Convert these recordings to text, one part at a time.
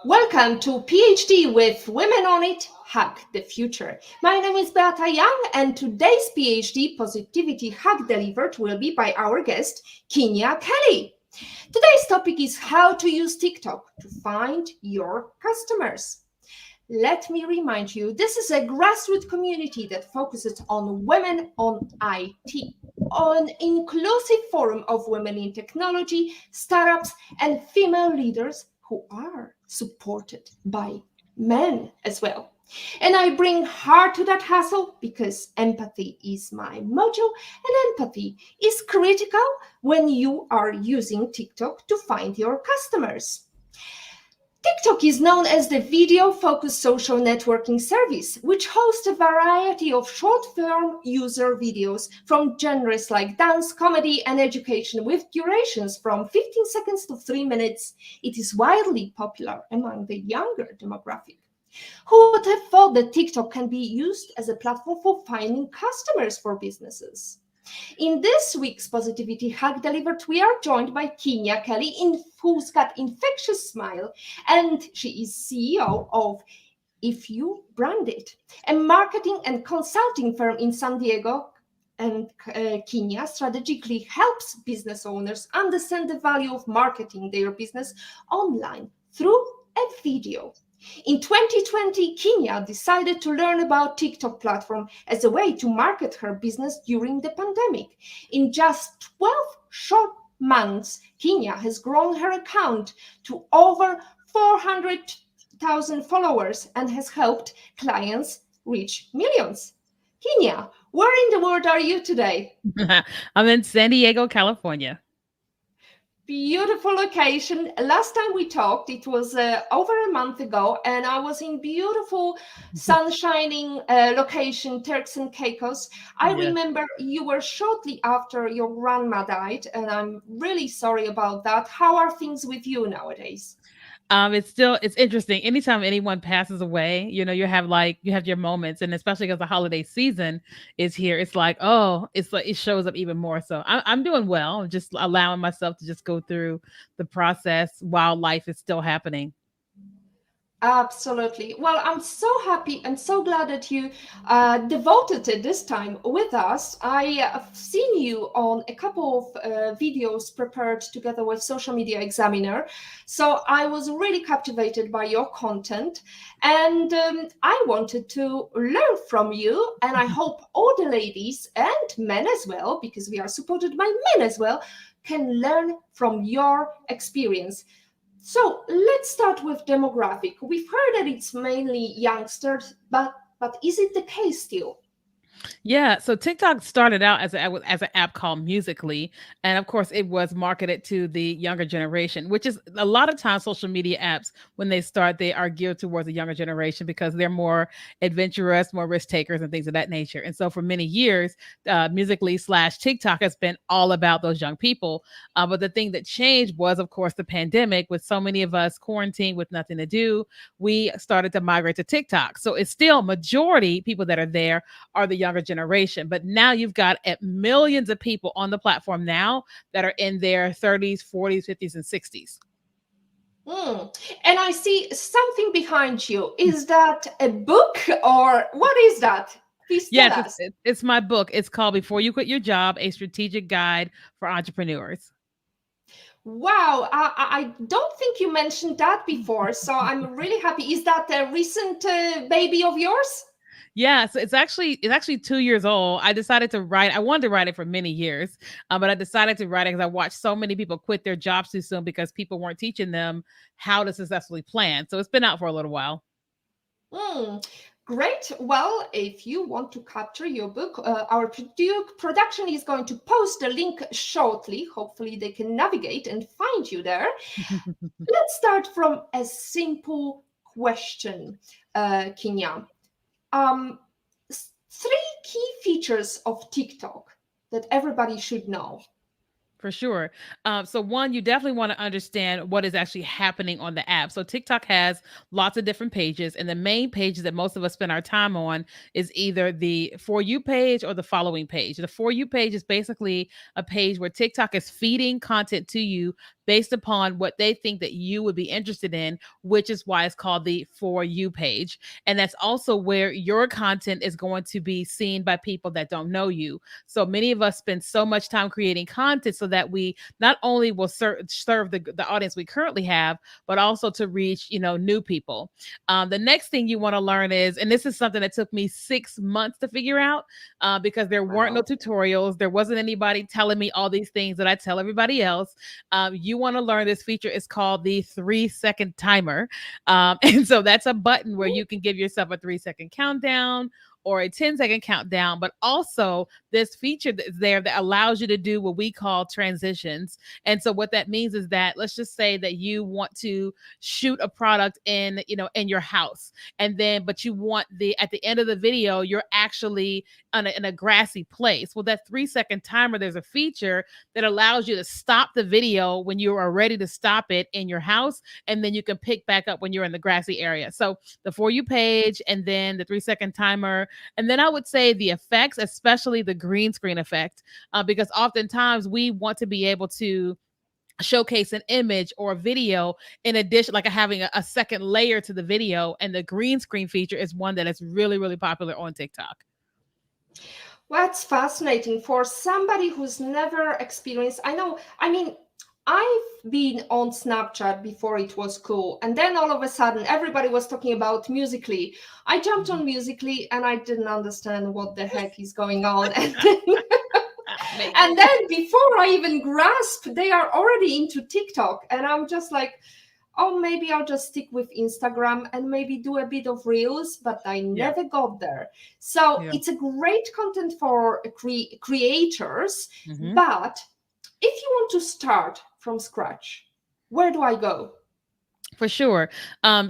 Welcome to PhD with Women on It, Hack the Future. My name is Beata Young, and today's PhD Positivity Hack delivered will be by our guest, Keenya Kelly. Today's topic is how to use TikTok to find your customers. Let me remind you, this is a grassroots community that focuses on women on IT, an inclusive forum of women in technology, startups, and female leaders who are supported by men as well. And I bring heart to that hustle because empathy is my motto, and empathy is critical when you are using TikTok to find your customers. TikTok is known as the video-focused social networking service, which hosts a variety of short-form user videos from genres like dance, comedy, and education with durations from 15 seconds to 3 minutes. It is widely popular among the younger demographic. Who would have thought that TikTok can be used as a platform for finding customers for businesses? In this week's Positivity Hack Delivered, we are joined by Keenya Kelly, who's got infectious smile, and she is CEO of If You Brand It, a marketing and consulting firm in San Diego. And Keenya strategically helps business owners understand the value of marketing their business online through a video. In 2020, Keenya decided to learn about TikTok platform as a way to market her business during the pandemic. In just 12 short months, Keenya has grown her account to over 400,000 followers and has helped clients reach millions. Keenya, where in the world are you today? I'm in San Diego, California. Beautiful location. Last time we talked, it was over a month ago, and I was in beautiful, sun-shining location, Turks and Caicos. I Yeah. remember you were shortly after your grandma died, and I'm really sorry about that. How are things with you nowadays? It's interesting. Anytime anyone passes away, you have your moments, and especially because the holiday season is here, it's like, oh, it's like it shows up even more. So I'm doing well, just allowing myself to just go through the process while life is still happening. Absolutely. Well, I'm so happy and so glad that you devoted it this time with us. I have seen you on a couple of videos prepared together with Social Media Examiner. So I was really captivated by your content, and I wanted to learn from you. And I hope all the ladies and men as well, because we are supported by men as well, can learn from your experience. So let's start with demographic. We've heard that it's mainly youngsters, but is it the case still? Yeah, so TikTok started out as an app called Musically, and of course, it was marketed to the younger generation, which is a lot of times social media apps when they start, they are geared towards the younger generation because they're more adventurous, more risk takers, and things of that nature. And so, for many years, Musically slash TikTok has been all about those young people. But the thing that changed was, of course, the pandemic. With so many of us quarantined with nothing to do, we started to migrate to TikTok. So it's still majority people that are there are the younger generation. But now you've got millions of people on the platform now that are in their 30s, 40s, 50s, and 60s. Hmm. And I see something behind you. Is that a book or what is that? Please tell Yes, us. it's my book. It's called Before You Quit Your Job, a strategic guide for entrepreneurs. Wow, I don't think you mentioned that before, so I'm really happy. Is that a recent baby of yours? Yeah, so it's actually 2 years old. I decided to write. I wanted to write it for many years, but I decided to write it because I watched so many people quit their jobs too soon because people weren't teaching them how to successfully plan. So it's been out for a little while. Hmm. Great. Well, if you want to capture your book, our production is going to post the link shortly. Hopefully, they can navigate and find you there. Let's start from a simple question, Kenya. Um, Three key features of TikTok that everybody should know. For sure. So one, you definitely want to understand what is actually happening on the app. So TikTok has lots of different pages, and the main pages that most of us spend our time on is either the For You page or the following page. The For You page is basically a page where TikTok is feeding content to you based upon what they think that you would be interested in, which is why it's called the For You page. And that's also where your content is going to be seen by people that don't know you. So many of us spend so much time creating content so that we not only will serve the audience we currently have, but also to reach, new people. The next thing you want to learn is, and this is something that took me 6 months to figure out, because there weren't no Wow. tutorials. There wasn't anybody telling me all these things that I tell everybody else. You want to learn this feature. It's called the 3 second timer. And so that's a button where you can give yourself a 3 second countdown or a 10 second countdown, but also this feature that's there that allows you to do what we call transitions. And so what that means is that, let's just say that you want to shoot a product in your house, and then but you want the at the end of the video you're actually in a grassy place. Well, that 3 second timer, there's a feature that allows you to stop the video when you are ready to stop it in your house, and then you can pick back up when you're in the grassy area. So the For You page, and then the 3 second timer, and then I would say the effects, especially the green screen effect, because oftentimes we want to be able to showcase an image or a video in addition, like having a second layer to the video. And the green screen feature is one that is really, really popular on TikTok. That's fascinating for somebody who's never experienced. I mean, I've been on Snapchat before it was cool. And then all of a sudden, everybody was talking about Musically. I jumped on Musically and I didn't understand what the heck is going on. And then before I even grasp, they are already into TikTok. And I'm just like, oh, maybe I'll just stick with Instagram and maybe do a bit of reels, but I never got there. So Yeah. it's a great content for creators. Mhm. But if you want to start from scratch, where do I go? For sure.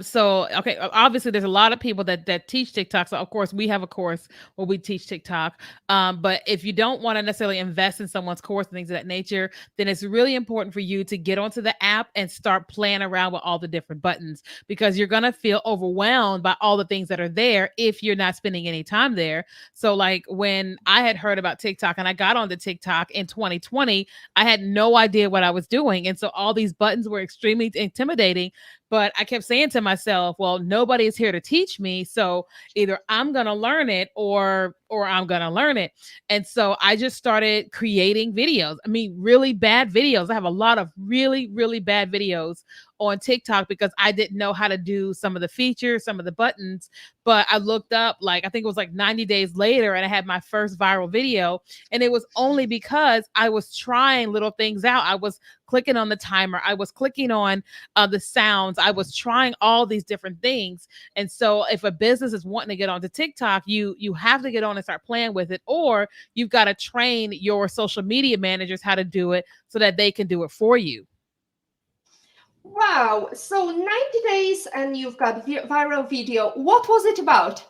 So okay, obviously there's a lot of people that teach TikTok. So of course we have a course where we teach TikTok. But if you don't want to necessarily invest in someone's course and things of that nature, then it's really important for you to get onto the app and start playing around with all the different buttons, because you're gonna feel overwhelmed by all the things that are there if you're not spending any time there. So like when I had heard about TikTok and I got onto TikTok in 2020, I had no idea what I was doing. And so all these buttons were extremely intimidating. But I kept saying to myself, well, nobody's here to teach me. So either I'm going to learn it or I'm going to learn it. And so I just started creating videos. I mean, really bad videos. I have a lot of really, really bad videos on TikTok because I didn't know how to do some of the features, some of the buttons. But I looked up, like, I think it was like 90 days later, and I had my first viral video. And it was only because I was trying little things out. I was clicking on the timer, I was clicking on the sounds, I was trying all these different things. And so if a business is wanting to get onto TikTok, you have to get on and start playing with it, or you've got to train your social media managers how to do it so that they can do it for you. Wow. So 90 days and you've got viral video. What was it about?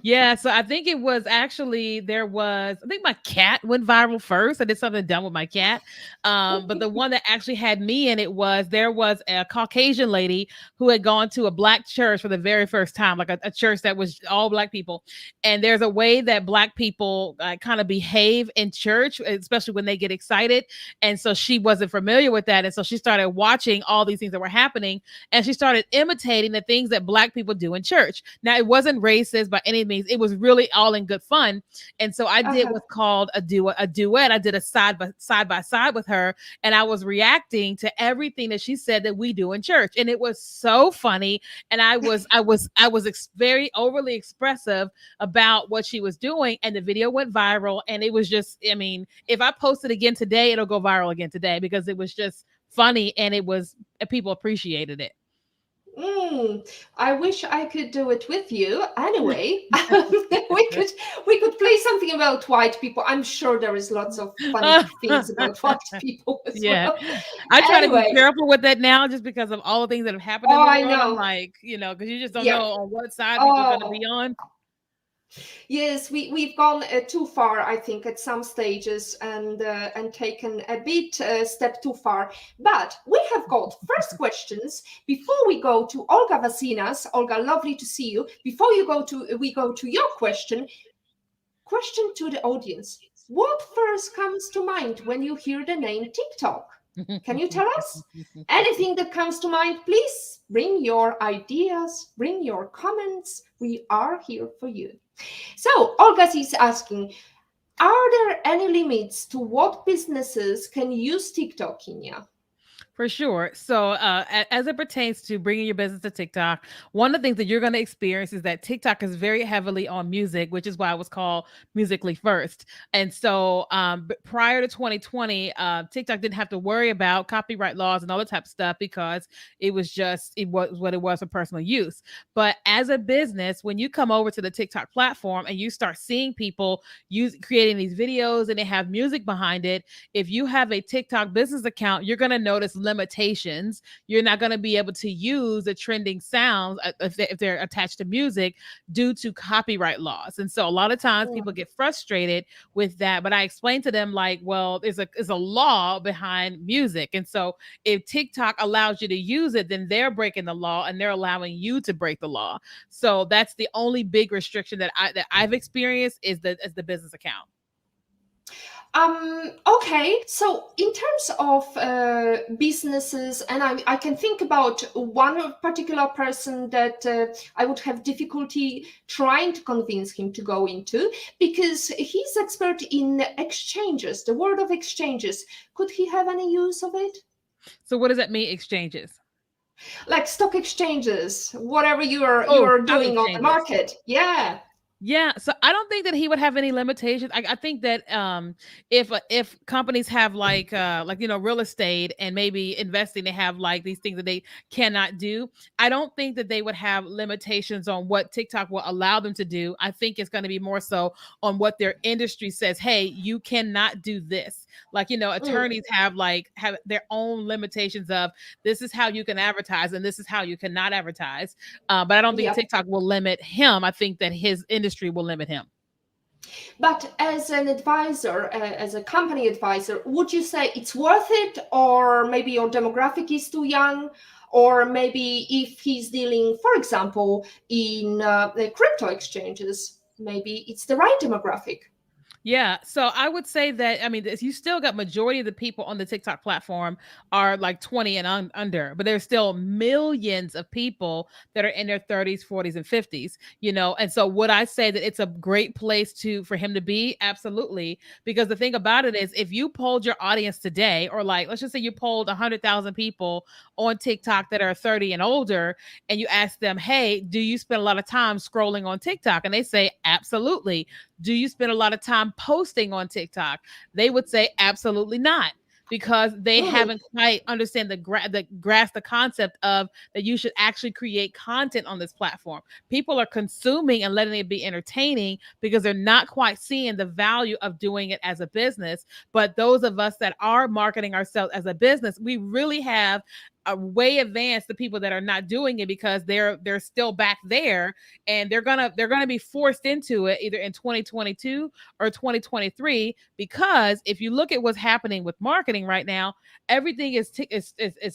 Yeah, so I think it was actually I think my cat went viral first. I did something dumb with my cat. But the one that actually had me in it was, there was a Caucasian lady who had gone to a black church for the very first time, like a church that was all black people. And there's a way that black people kind of behave in church, especially when they get excited. And so she wasn't familiar with that. And so she started watching all these things that were happening, and she started imitating the things that black people do in church. Now, it wasn't racist by any means. It was really all in good fun. And so I did what's called a duet. I did a side by side with her, and I was reacting to everything that she said that we do in church. And it was so funny. And I was very overly expressive about what she was doing, and the video went viral. And it was just, I mean, if I post it again today, it'll go viral again today, because it was just funny, and people appreciated it. I wish I could do it with you. Anyway, we could play something about white people. I'm sure there is lots of funny things about white people as Yeah. well. I try to be Anyway, careful with that now, just because of all the things that have happened in oh, the I world. I'm know. like, because you just don't Yeah. know on what side people are going to Oh, be on. yes, we've gone too far, I think, at some stages, and taken a bit step too far. But we have got first questions before we go to Olga Vasinas. Olga, lovely to see you. Before we go to your question. Question to the audience: what first comes to mind when you hear the name TikTok? Can you tell us? Anything that comes to mind, please bring your ideas, bring your comments. We are here for you. So, Olga is asking, are there any limits to what businesses can use TikTok, Kenya? For sure. So, as it pertains to bringing your business to TikTok, one of the things that you're going to experience is that TikTok is very heavily on music, which is why it was called Musically First. And so, prior to 2020, TikTok didn't have to worry about copyright laws and all that type of stuff because it was what it was for personal use. But as a business, when you come over to the TikTok platform and you start seeing people creating these videos and they have music behind it, if you have a TikTok business account, you're going to notice limitations. You're not going to be able to use the trending sounds if they're attached to music due to copyright laws. And so a lot of times people get frustrated with that. But I explained to them, like, well, there's a law behind music. And so if TikTok allows you to use it, then they're breaking the law and they're allowing you to break the law. So that's the only big restriction that I've experienced is the business account. Okay, so in terms of businesses, and I can think about one particular person that I would have difficulty trying to convince him to go into because he's expert in exchanges, the world of exchanges. Could he have any use of it? So what does that mean, exchanges? Like stock exchanges, whatever you Oh, are stock doing on the exchanges. market. Yeah. Yeah, so I don't think that he would have any limitations. I think that if companies have like real estate and maybe investing, they have like these things that they cannot do. I don't think that they would have limitations on what TikTok will allow them to do. I think it's going to be more so on what their industry says. Hey, you cannot do this. Like Mm, attorneys have their own limitations of this is how you can advertise and this is how you cannot advertise. But I don't think yeah. TikTok will limit him. I think that his industry will limit him. But as an advisor, as a company advisor, would you say it's worth it, or maybe your demographic is too young, or maybe if he's dealing, for example, in the crypto exchanges, maybe it's the right demographic? Yeah, so I would say that you still got majority of the people on the TikTok platform are like 20 and under, but there's still millions of people that are in their 30s, 40s, and 50s. And so would I say that it's a great place for him to be? Absolutely, because the thing about it is, if you polled your audience today, or like let's just say you polled 100,000 people on TikTok that are 30 and older, and you ask them, "Hey, do you spend a lot of time scrolling on TikTok?" and they say, "Absolutely." Do you spend a lot of time posting on TikTok? They would say absolutely not, because they Mm, haven't quite understand the grasp the concept of that you should actually create content on this platform. People are consuming and letting it be entertaining because they're not quite seeing the value of doing it as a business. But those of us that are marketing ourselves as a business, we really have a way advanced the people that are not doing it, because they're still back there, and they're gonna be forced into it either in 2022 or 2023. Because if you look at what's happening with marketing right now, everything is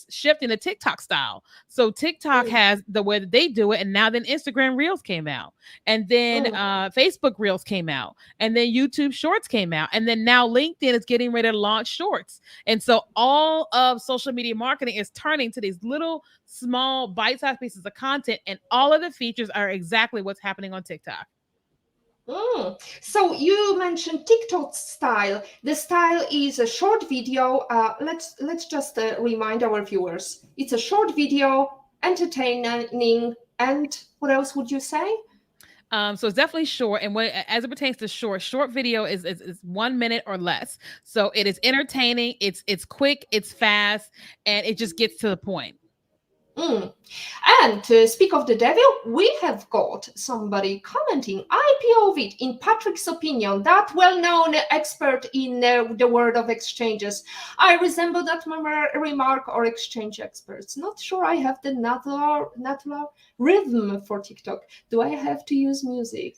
shifting to TikTok style. So TikTok mm, has the way that they do it, and now then Instagram Reels came out, and then mm. Facebook Reels came out, and then YouTube Shorts came out, and then now LinkedIn is getting ready to launch Shorts. And so all of social media marketing is turning to these little small bite-sized pieces of content, and all of the features are exactly what's happening on TikTok. Mm. So you mentioned TikTok style. The style is a short video. Let's just remind our viewers. It's a short video, entertaining, and what else would you say? So it's definitely short, and as it pertains to short video is 1 minute or less. So it is entertaining, it's quick, it's fast, and it just gets to the point. Mm. And to speak of the devil, we have got somebody commenting. I POV'd in Patrick's opinion, that well-known expert in the world of exchanges. I resemble that remark or exchange experts. Not sure I have the natural rhythm for TikTok. Do I have to use music?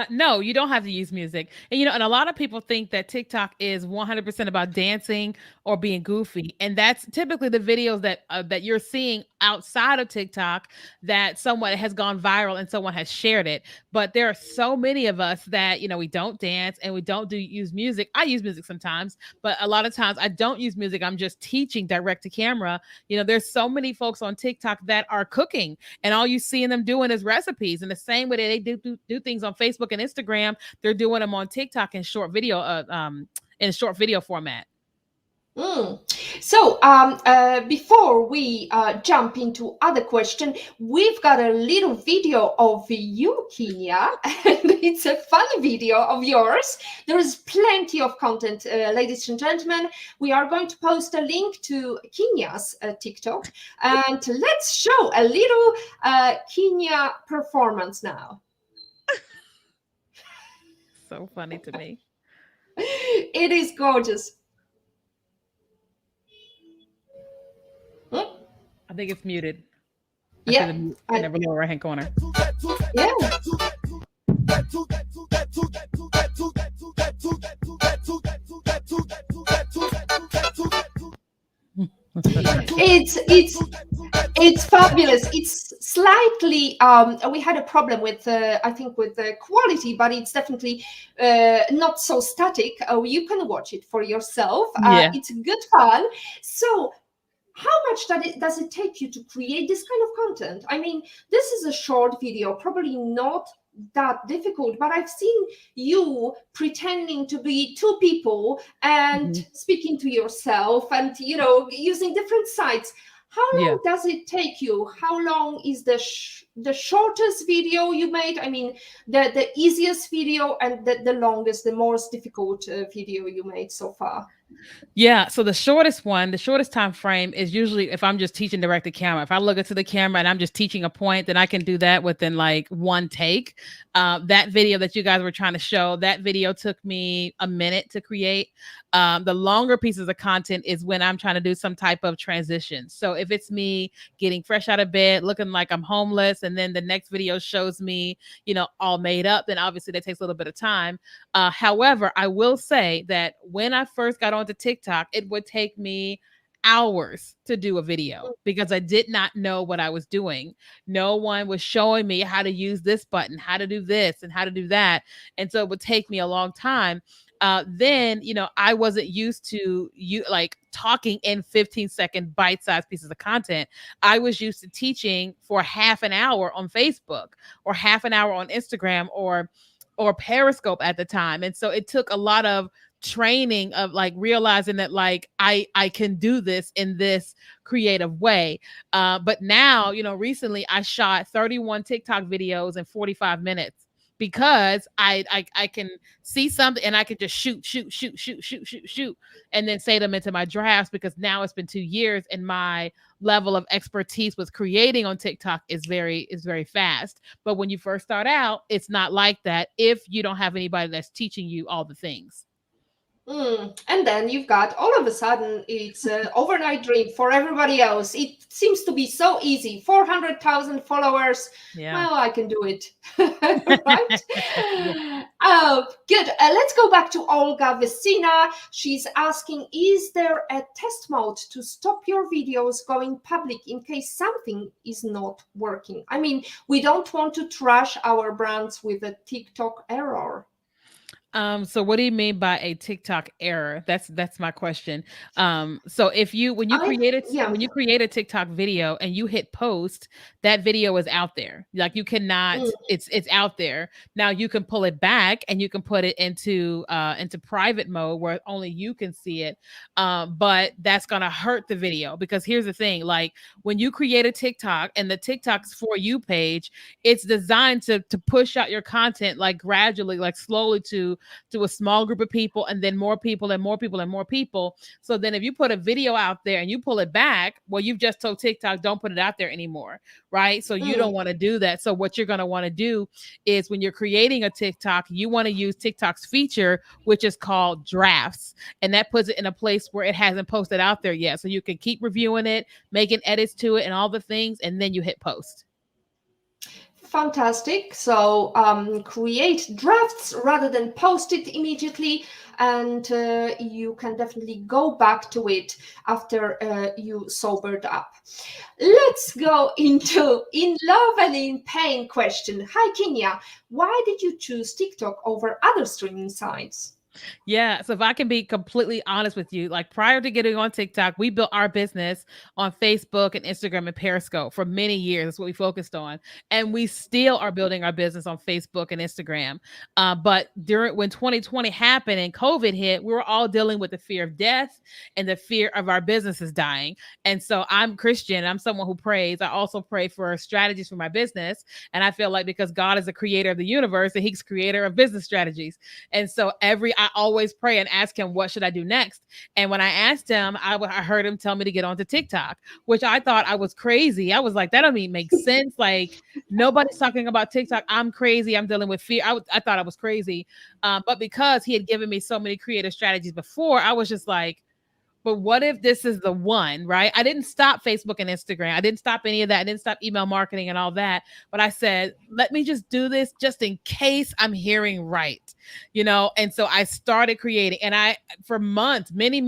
No, you don't have to use music. And a lot of people think that TikTok is 100% about dancing or being goofy, and that's typically the videos that you're seeing outside of TikTok that someone has gone viral and someone has shared it. But there are so many of us that, we don't dance and we don't do use music. I use music sometimes, but a lot of times I don't use music. I'm just teaching direct to camera. There's so many folks on TikTok that are cooking, and all you see them doing is recipes. And the same way that they do things on Facebook and Instagram, they're doing them on TikTok in short video format. Mm. So, before we jump into other question, we've got a little video of you, Keenya, and it's a fun video of yours. There is plenty of content, ladies and gentlemen. We are going to post a link to Keenya's TikTok, and let's show a little Keenya performance now. So funny to me. It is gorgeous. I think it's muted. Yeah, In the lower right hand corner. Yeah. It's fabulous. It's slightly we had a problem with I think with the quality, but it's definitely not so static. You can watch it for yourself. Yeah. It's good fun. So how much does it take you to create this kind of content? I mean, this is a short video, probably not that difficult, but I've seen you pretending to be two people and speaking to yourself and, using different sites. How long does it take you? How long is the shortest video you made? I mean, the easiest video and the longest, the most difficult video you made so far? Yeah. So the shortest time frame is usually if I'm just teaching direct to camera. If I look into the camera and I'm just teaching a point, then I can do that within like one take. That video that you guys were trying to show, that video took me a minute to create. The longer pieces of content is when I'm trying to do some type of transition. So if it's me getting fresh out of bed, looking like I'm homeless, and then the next video shows me, all made up, then obviously that takes a little bit of time. However, I will say that when I first got onto TikTok, it would take me hours to do a video because I did not know what I was doing. No one was showing me how to use this button, how to do this, and how to do that. And so it would take me a long time. Then, I wasn't used to like talking in 15-second bite-sized pieces of content. I was used to teaching for half an hour on Facebook or half an hour on Instagram or Periscope at the time. And so it took a lot of training of like realizing that like I can do this in this creative way. But now, recently I shot 31 TikTok videos in 45 minutes because I can see something and I can just shoot, and then say them into my drafts because now it's been 2 years and my level of expertise with creating on TikTok is very fast. But when you first start out, it's not like that if you don't have anybody that's teaching you all the things. And then you've got, all of a sudden, it's an overnight dream for everybody else. It seems to be so easy. 400,000 followers. Yeah. Well, I can do it. Right? Oh, good. Let's go back to Olga Vesina. She's asking, is there a test mode to stop your videos going public in case something is not working? I mean, we don't want to trash our brands with a TikTok error. So what do you mean by a TikTok error? That's my question. So when you create a TikTok video and you hit post, that video is out there. Like you cannot, it's out there. Now you can pull it back and you can put it into private mode where only you can see it. But that's gonna hurt the video because here's the thing: like when you create a TikTok and the TikTok's For You page, it's designed to push out your content like gradually, like slowly to a small group of people and then more people and more people and more people. So then if you put a video out there and you pull it back, well, you've just told TikTok, don't put it out there anymore, right? So you don't want to do that. So what you're going to want to do is when you're creating a TikTok, you want to use TikTok's feature, which is called drafts. And that puts it in a place where it hasn't posted out there yet. So you can keep reviewing it, making edits to it and all the things, and then you hit post. Fantastic. So create drafts rather than post it immediately, and you can definitely go back to it after you sobered up. Let's go into in love and in pain question. Hi, Kenya. Why did you choose TikTok over other streaming sites? Yeah. So if I can be completely honest with you, like prior to getting on TikTok, we built our business on Facebook and Instagram and Periscope for many years. That's what we focused on. And we still are building our business on Facebook and Instagram. But during when 2020 happened and COVID hit, we were all dealing with the fear of death and the fear of our businesses dying. And so I'm Christian. I'm someone who prays. I also pray for strategies for my business. And I feel like because God is the creator of the universe and he's creator of business strategies. And so I always pray and ask him, what should I do next? And when I asked him, I heard him tell me to get onto TikTok, which I thought I was crazy. I was like, that don't even make sense. Like nobody's talking about TikTok. I'm crazy. I'm dealing with fear. I thought I was crazy. But because he had given me so many creative strategies before, I was just like, but what if this is the one, right? I didn't stop Facebook and Instagram. I didn't stop any of that. I didn't stop email marketing and all that. But I said, let me just do this just in case I'm hearing right, And so I started creating. And for months, many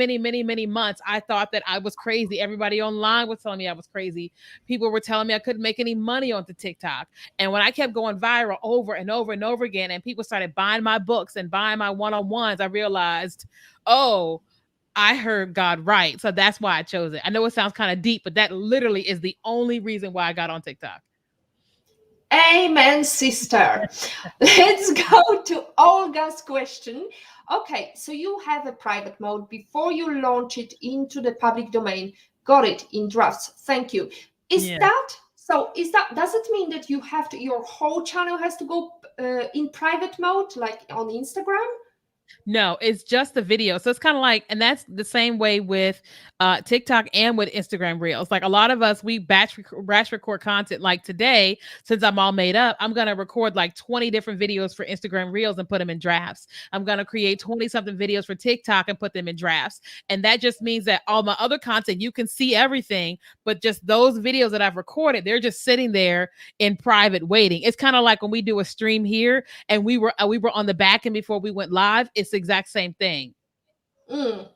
months, I thought that I was crazy. Everybody online was telling me I was crazy. People were telling me I couldn't make any money onto TikTok. And when I kept going viral over and over and over again, and people started buying my books and buying my one on ones, I realized, oh, I heard God right. So that's why I chose it. I know it sounds kind of deep, but that literally is the only reason why I got on TikTok. Amen, sister. Let's go to Olga's question. Okay, so you have a private mode before you launch it into the public domain. Got it in drafts. Thank you. Is Yeah. that so? Does it mean that you have to your whole channel has to go in private mode, like on Instagram? No, it's just the video. So it's kind of like, and that's the same way with TikTok and with Instagram Reels. Like a lot of us, we batch record content. Like today, since I'm all made up, I'm gonna record like 20 different videos for Instagram Reels and put them in drafts. I'm gonna create 20 something videos for TikTok and put them in drafts. And that just means that all my other content, you can see everything, but just those videos that I've recorded, they're just sitting there in private waiting. It's kind of like when we do a stream here and we were on the back end before we went live. It's the exact same thing. Mm,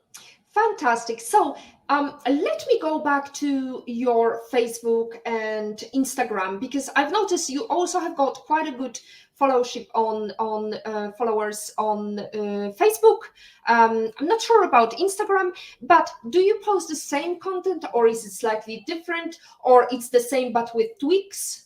fantastic. So let me go back to your Facebook and Instagram because I've noticed you also have got quite a good followership on followers on Facebook. I'm not sure about Instagram, but do you post the same content or is it slightly different or it's the same but with tweaks?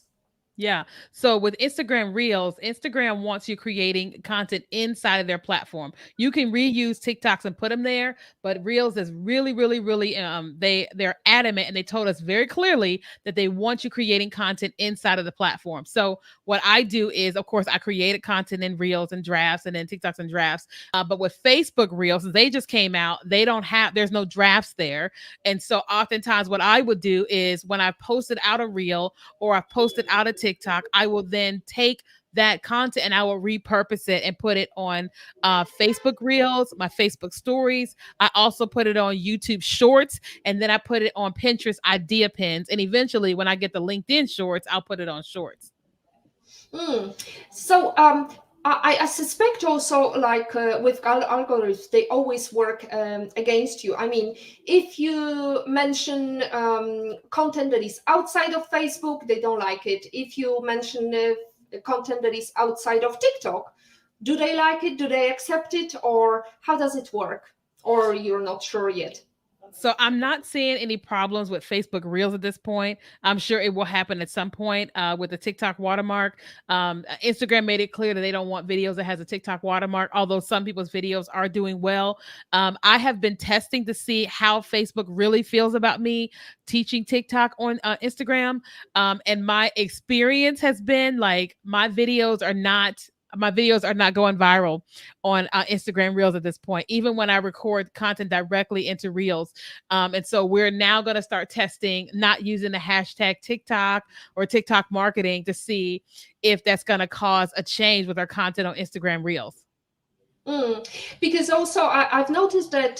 Yeah. So with Instagram Reels, Instagram wants you creating content inside of their platform. You can reuse TikToks and put them there, but Reels is really they're adamant and they told us very clearly that they want you creating content inside of the platform. So what I do is, of course, I created content in Reels and drafts and then TikToks and drafts. But with Facebook Reels, they just came out, there's no drafts there. And so oftentimes what I would do is when I posted out a reel or I've posted out a TikTok, I will then take that content and I will repurpose it and put it on Facebook Reels, my Facebook Stories. I also put it on YouTube Shorts, and then I put it on Pinterest Idea Pins. And eventually, when I get the LinkedIn Shorts, I'll put it on Shorts. Mm. So I suspect also like with algorithms, they always work against you. I mean, if you mention content that is outside of Facebook, they don't like it. If you mention content that is outside of TikTok, do they like it? Do they accept it? Or how does it work? Or you're not sure yet? So I'm not seeing any problems with Facebook Reels at this point. I'm sure it will happen at some point with the TikTok watermark. Instagram made it clear that they don't want videos that has a TikTok watermark, although some people's videos are doing well. I have been testing to see how Facebook really feels about me teaching TikTok on Instagram. And my experience has been like my videos are not going viral on Instagram Reels at this point, even when I record content directly into Reels. And so we're now going to start testing, not using the hashtag TikTok or TikTok marketing to see if that's going to cause a change with our content on Instagram Reels. Mm. Because also I've noticed that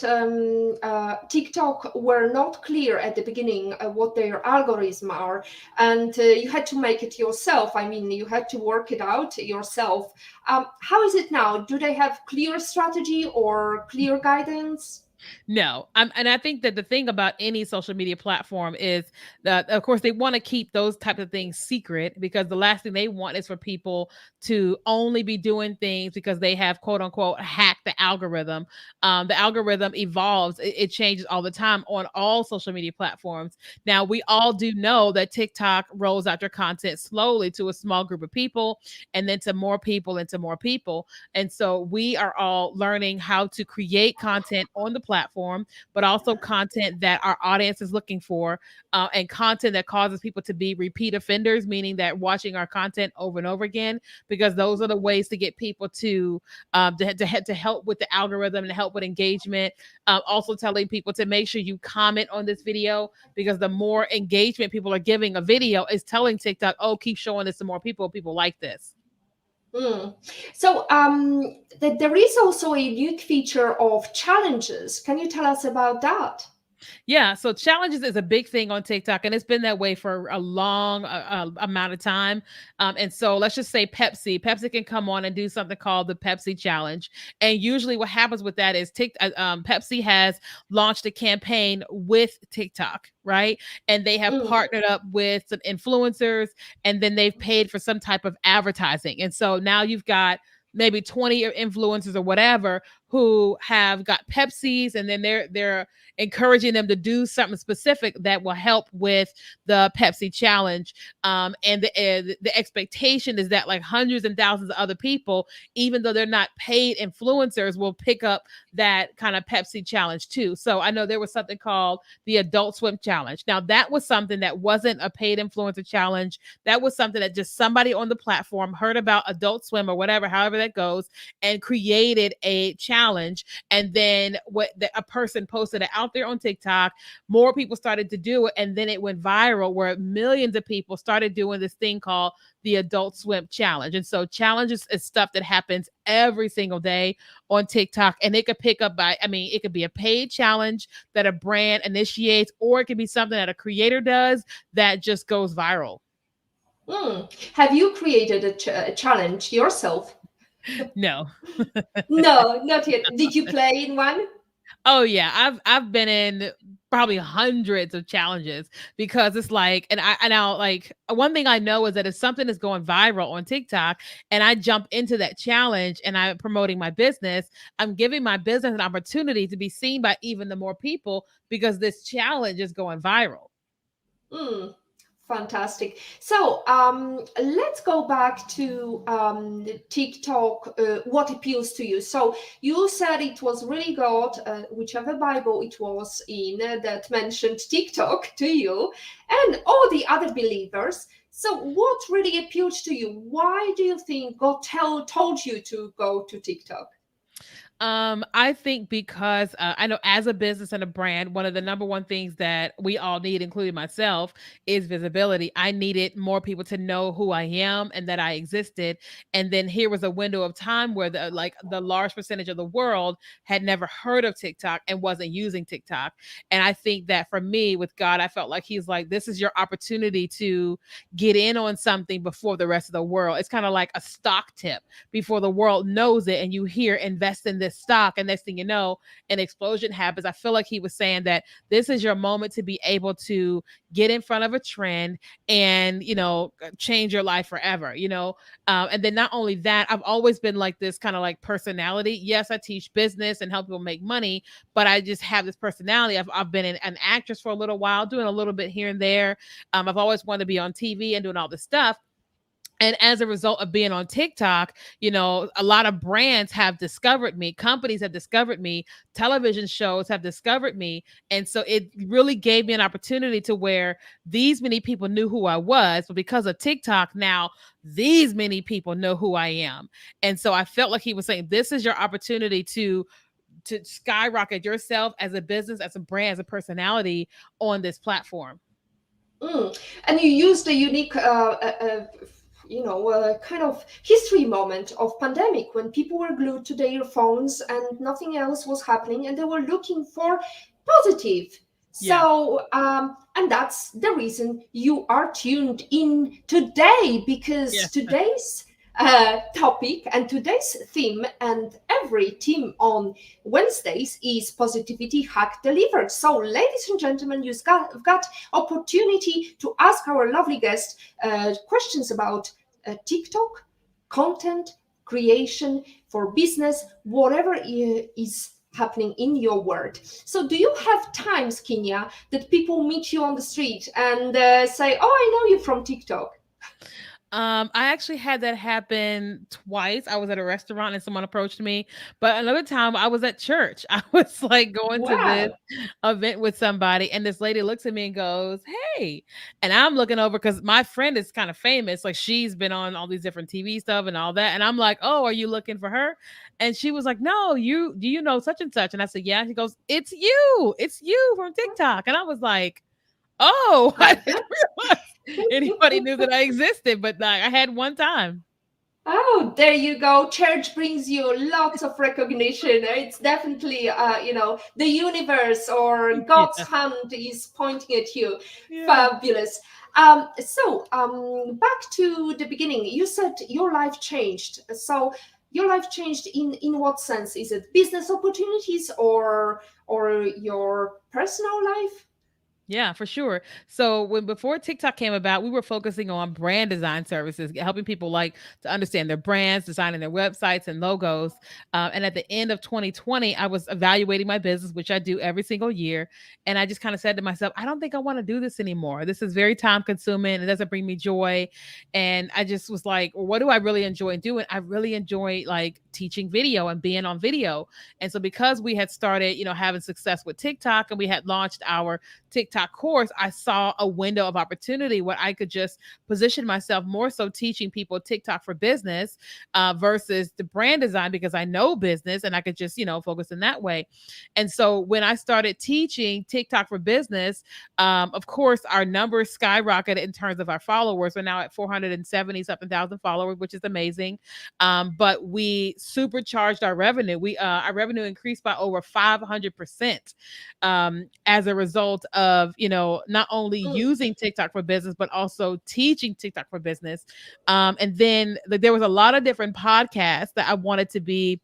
TikTok were not clear at the beginning what their algorithm are, and you had to make it yourself. I mean, you had to work it out yourself. How is it now? Do they have clear strategy or clear guidance? No, and I think that the thing about any social media platform is that, of course, they want to keep those types of things secret because the last thing they want is for people to only be doing things because they have quote unquote hacked the algorithm. The algorithm evolves; it changes all the time on all social media platforms. Now, we all do know that TikTok rolls out their content slowly to a small group of people, and then to more people, and to more people. And so we are all learning how to create content on the platform, but also content that our audience is looking for, and content that causes people to be repeat offenders, meaning that watching our content over and over again, because those are the ways to get people to help with the algorithm and help with engagement. Also telling people to make sure you comment on this video because the more engagement people are giving a video is telling TikTok, oh, keep showing this to more people. People like this. Mm. So there is also a unique feature of challenges. Can you tell us about that? Yeah, so challenges is a big thing on TikTok, and it's been that way for a long amount of time. And so let's just say Pepsi can come on and do something called the Pepsi Challenge. And usually, what happens with that is Pepsi has launched a campaign with TikTok, right? And they have Mm. partnered up with some influencers, and then they've paid for some type of advertising. And so now you've got maybe 20 influencers or whatever who have got Pepsis, and then they're encouraging them to do something specific that will help with the Pepsi challenge. And the expectation is that like hundreds and thousands of other people, even though they're not paid influencers, will pick up that kind of Pepsi challenge too. So I know there was something called the Adult Swim challenge. Now that was something that wasn't a paid influencer challenge. That was something that just somebody on the platform heard about Adult Swim or whatever, however that goes, and created a challenge. And then a person posted it out there on TikTok, more people started to do it, and then it went viral where millions of people started doing this thing called the Adult Swim challenge. And so challenges is stuff that happens every single day on TikTok, and it could pick up by, I mean, it could be a paid challenge that a brand initiates, or it could be something that a creator does that just goes viral. Mm. Have you created a challenge yourself? No. No, not yet. Did you play in one? Oh yeah, I've been in probably hundreds of challenges because it's like, and now like one thing I know is that if something is going viral on TikTok and I jump into that challenge and I'm promoting my business, I'm giving my business an opportunity to be seen by even the more people because this challenge is going viral. Mm. Fantastic. So let's go back to TikTok. What appeals to you? So you said it was really God, whichever Bible it was in, that mentioned TikTok to you, and all the other believers. So what really appealed to you? Why do you think God told you to go to TikTok? I think because I know as a business and a brand, one of the number one things that we all need, including myself, is visibility. I needed more people to know who I am and that I existed. And then here was a window of time where the large percentage of the world had never heard of TikTok and wasn't using TikTok. And I think that for me with God, I felt like He's like, this is your opportunity to get in on something before the rest of the world. It's kind of like a stock tip before the world knows it, and you hear invest in this stock, and next thing you know, an explosion happens. I feel like he was saying that this is your moment to be able to get in front of a trend and change your life forever. And then not only that, I've always been like this kind of like personality. Yes, I teach business and help people make money, but I just have this personality. I've been an actress for a little while, doing a little bit here and there. I've always wanted to be on TV and doing all this stuff. And as a result of being on TikTok, a lot of brands have discovered me, companies have discovered me, television shows have discovered me. And so it really gave me an opportunity to where these many people knew who I was. But because of TikTok, now these many people know who I am. And so I felt like he was saying, this is your opportunity to skyrocket yourself as a business, as a brand, as a personality on this platform. Mm. And you used a unique kind of history moment of pandemic when people were glued to their phones and nothing else was happening, and they were looking for positive. Yeah. And that's the reason you are tuned in today, Yeah. because today's topic and today's theme, and every theme on Wednesdays, is positivity hack delivered. So, ladies and gentlemen, you've got opportunity to ask our lovely guest questions about TikTok, content creation for business, whatever is happening in your world. So, do you have times, Kenya, that people meet you on the street and say, "Oh, I know you from TikTok"? I actually had that happen twice. I was at a restaurant and someone approached me, but another time I was at church. I was like going to this Wow. event with somebody, and this lady looks at me and goes, "Hey," and I'm looking over because my friend is kind of famous. Like she's been on all these different TV stuff and all that, and I'm like, "Oh, are you looking for her?" And she was like, "No, you do you know such and such?" And I said, "Yeah." She goes, it's you from TikTok," and I was like, "Oh, I didn't realize anybody knew that I existed, but like, I had one time." Oh, there you go. Church brings you lots of recognition. It's definitely, the universe or God's Yeah, hand is pointing at you. yeah. Fabulous. Back to the beginning. You said your life changed. So, your life changed in what sense? Is it business opportunities or your personal life? Yeah, for sure. So when before TikTok came about, we were focusing on brand design services, helping people like to understand their brands, designing their websites and logos. And at the end of 2020, I was evaluating my business, which I do every single year. And I just kind of said to myself, I don't think I want to do this anymore. This is very time consuming. It doesn't bring me joy. And I just was like, well, what do I really enjoy doing? I really enjoy like teaching video and being on video. And so because we had started, having success with TikTok and we had launched our TikTok course, I saw a window of opportunity where I could just position myself more so teaching people TikTok for business versus the brand design because I know business and I could just, focus in that way. And so when I started teaching TikTok for business, of course, our numbers skyrocketed in terms of our followers. We're now at 470 something thousand followers, which is amazing. But we supercharged our revenue. Our revenue increased by over 500% as a result of not only Mm, using TikTok for business but also teaching TikTok for business. And then there was a lot of different podcasts that I wanted to be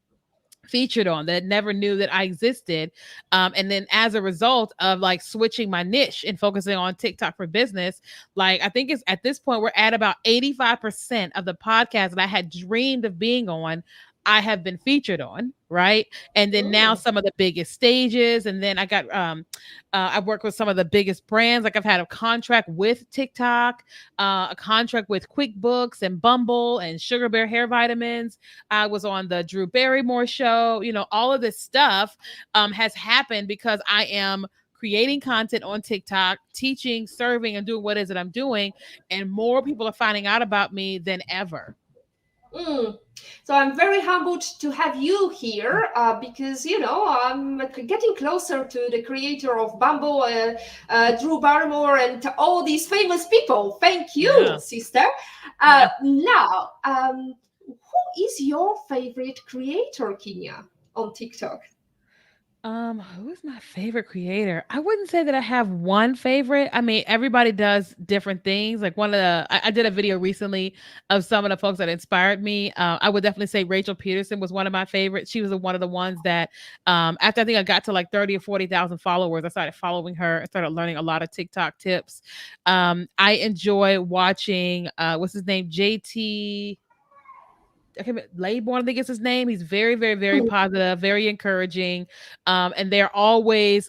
featured on that never knew that I existed. And then as a result of like switching my niche and focusing on TikTok for business, like I think it's at this point, we're at about 85% of the podcasts that I had dreamed of being on. I have been featured on, right? And then now mm, some of the biggest stages, and then I've worked with some of the biggest brands. Like I've had a contract with TikTok, a contract with QuickBooks and Bumble and Sugar Bear hair vitamins. I was on the Drew Barrymore show. All of this stuff has happened because I am creating content on TikTok, teaching, serving, and doing what it is that I'm doing. And more people are finding out about me than ever. mm. So I'm very humbled to have you here because I'm getting closer to the creator of Bumble, Drew Barrymore, and all these famous people. Thank you, Yeah. sister. Yeah. Now, who is your favorite creator, Kenya, on TikTok? Who is my favorite creator? I wouldn't say that I have one favorite. I mean, everybody does different things. Like I did a video recently of some of the folks that inspired me. I would definitely say Rachel Peterson was one of my favorites. She was one of the ones that, after I think I got to like 30 or 40,000 followers, I started following her. I started learning a lot of TikTok tips. I enjoy watching, what's his name? JT. I can't remember, Layborn, I think is his name. He's very, very, very Mm, positive, very encouraging, and they're always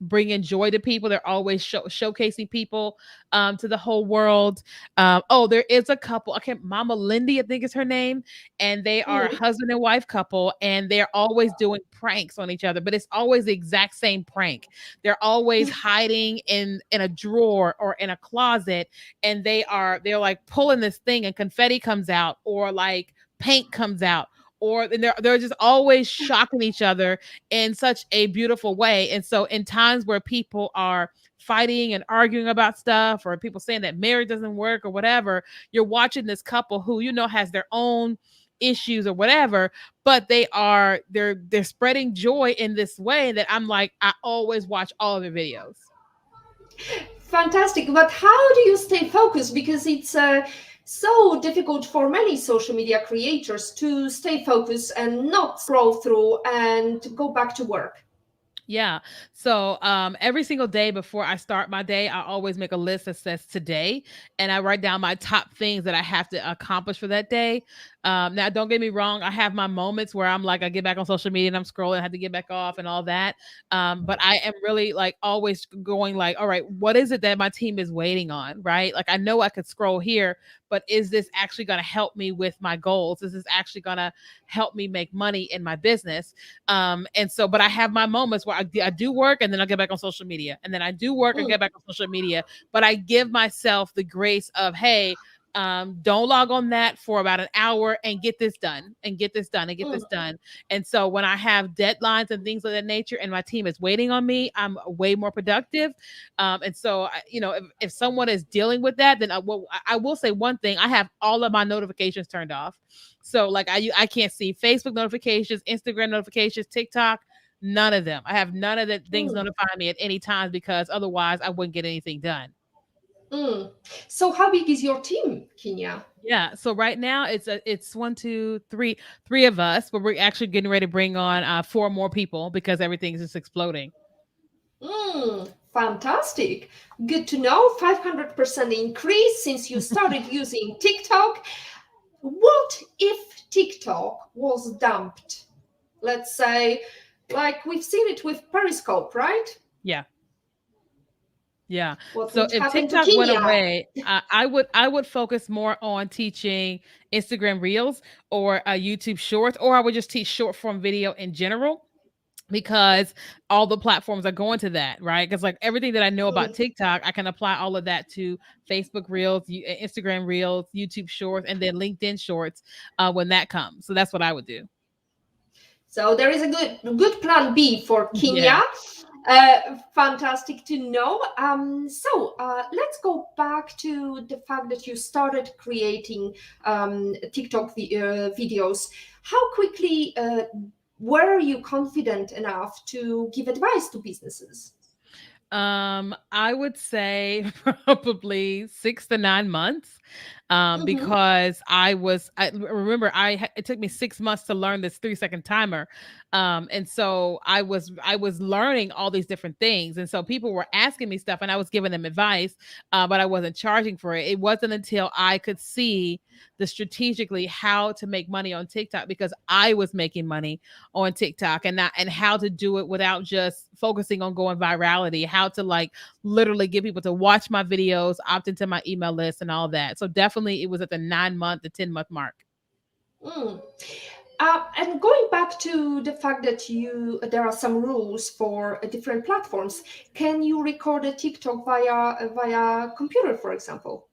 bringing joy to people. They're always showcasing people to the whole world. Oh, there is a couple. I can't. Mama Lindy, I think is her name, and they are a mm, husband and wife couple, and they're always doing pranks on each other. But it's always the exact same prank. They're always hiding in a drawer or in a closet, and they're like pulling this thing, and confetti comes out, or like paint comes out, or and they're just always shocking each other in such a beautiful way. And so in times where people are fighting and arguing about stuff, or people saying that marriage doesn't work or whatever, you're watching this couple who has their own issues or whatever, but they're spreading joy in this way that I'm like, I always watch all of their videos. Fantastic. But how do you stay focused? Because it's so difficult for many social media creators to stay focused and not scroll through and go back to work. Yeah. So every single day before I start my day, I always make a list that says today, and I write down my top things that I have to accomplish for that day. Now, don't get me wrong, I have my moments where I'm like, I get back on social media and I'm scrolling, I have to get back off and all that. But I am really like always going like, all right, what is it that my team is waiting on? Right. Like I know I could scroll here, but is this actually going to help me with my goals? Is this actually going to help me make money in my business? And so, but I have my moments where I do work and then I get back on social media, and then I do work and Mm, get back on social media. But I give myself the grace of, hey, don't log on that for about an hour and get this done and get this done and get this mm, done. And so when I have deadlines and things of that nature and my team is waiting on me, I'm way more productive. And so, if someone is dealing with that, then I will say one thing: I have all of my notifications turned off. So like I can't see Facebook notifications, Instagram notifications, TikTok, none of them. I have none of the things mm, notifying me at any time because otherwise I wouldn't get anything done. mm. So, how big is your team, Kenya? Yeah. So right now it's one, two, three of us, but we're actually getting ready to bring on four more people because everything's just exploding. Fantastic. Good to know. 500% increase since you started using TikTok. What if TikTok was dumped? Let's say, like we've seen it with Periscope, right? Yeah. Yeah. What So would if happen to TikTok went Kenya? away, I would focus more on teaching Instagram Reels or YouTube Shorts, or I would just teach short form video in general, because all the platforms are going to that, right? Because like everything that I know about Mm, TikTok, I can apply all of that to Facebook Reels, Instagram Reels, YouTube Shorts, and then LinkedIn Shorts when that comes. So that's what I would do. so there is a good plan B for Yeah. Kenya. Fantastic to know. Let's go back to the fact that you started creating TikTok videos. How quickly were you confident enough to give advice to businesses? I would say probably 6 to 9 months. Mm-hmm. Because I remember it took me 6 months to learn this 3 second timer. And so I was learning all these different things. And so people were asking me stuff and I was giving them advice, but I wasn't charging for it. It wasn't until I could see the strategically how to make money on TikTok, because I was making money on TikTok, and how to do it without just focusing on going virality, how to like literally get people to watch my videos, opt into my email list and all that. So definitely it was at the 9 month to 10 month mark. Mm. And going back to the fact that there are some rules for different platforms, can you record a TikTok via computer, for example?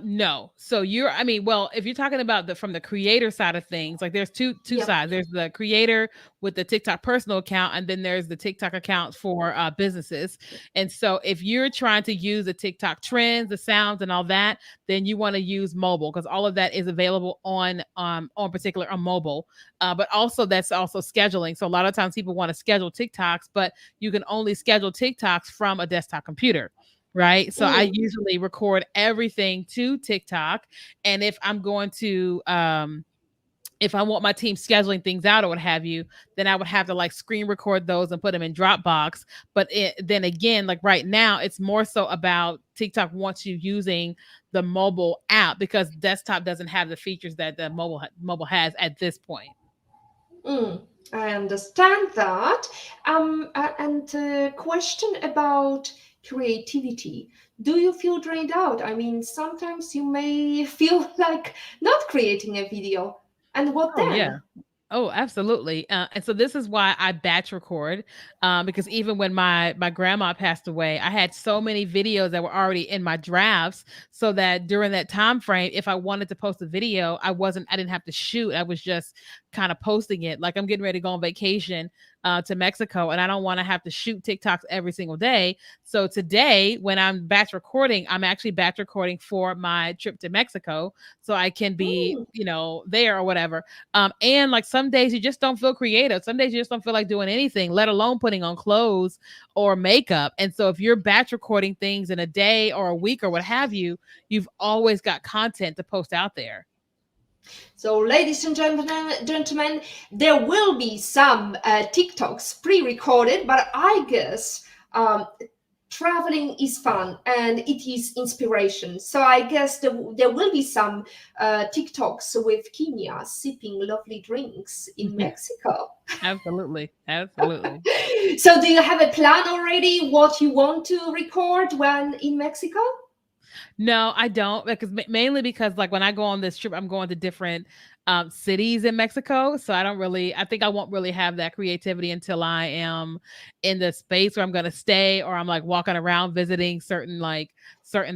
No. So I mean, well, if you're talking about the from the creator side of things, like there's two Yeah. sides. There's the creator with the TikTok personal account, and then there's the TikTok account for businesses. And so if you're trying to use the TikTok trends, the sounds, and all that, then you want to use mobile, because all of that is available on mobile. But also that's also scheduling. So a lot of times people want to schedule TikToks, but you can only schedule TikToks from a desktop computer. Right. So I Mm, usually record everything to TikTok. And if I want my team scheduling things out or what have you, then I would have to like screen record those and put them in Dropbox. But then again, like right now, it's more so about TikTok wants you using the mobile app, because desktop doesn't have the features that the mobile has at this point. mm. I understand that. And question about creativity. Do you feel drained out? I mean, sometimes you may feel like not creating a video. And what Oh yeah. then? Oh, absolutely. And so this is why I batch record, because even when my grandma passed away, I had so many videos that were already in my drafts, so that during that time frame, if I wanted to post a video, I didn't have to shoot. I was just kind of posting it. Like I'm getting ready to go on vacation to Mexico, and I don't want to have to shoot TikToks every single day. So today, when I'm batch recording, I'm actually batch recording for my trip to Mexico, so I can be, Mm. there or whatever. And like some days you just don't feel creative. Some days you just don't feel like doing anything, let alone putting on clothes or makeup. And so if you're batch recording things in a day or a week or what have you, you've always got content to post out there. So, ladies and gentlemen, there will be some TikToks pre-recorded, but I guess traveling is fun and it is inspiration. So I guess there will be some TikToks with Kenya sipping lovely drinks in Mexico. Absolutely. Absolutely. So do you have a plan already what you want to record when in Mexico? No, I don't, because mainly because like when I go on this trip, I'm going to different cities in Mexico. So I don't really, I think I won't really have that creativity until I am in the space where I'm going to stay, or I'm like walking around visiting certain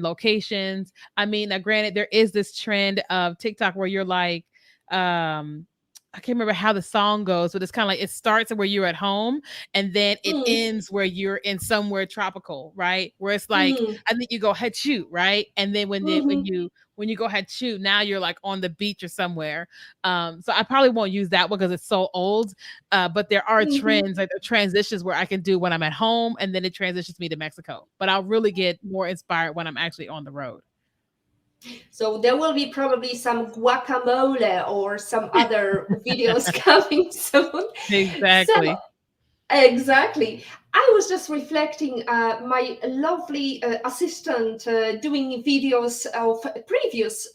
locations. I mean, now granted, there is this trend of TikTok where you're like, um, I can't remember how the song goes, but it's kind of like it starts where you're at home and then it Mm, ends where you're in somewhere tropical, right? Where it's like mm, I think you go head shoot, right? And then mhm, when you go head shoot, now you're like on the beach or somewhere. So I probably won't use that one because it's so old. But there are mhm. trends, like there are transitions where I can do when I'm at home, and then it transitions me to Mexico. But I'll really get more inspired when I'm actually on the road. So there will be probably some guacamole or some other videos coming soon. So Exactly. exactly. I was just reflecting my lovely assistant doing videos of previous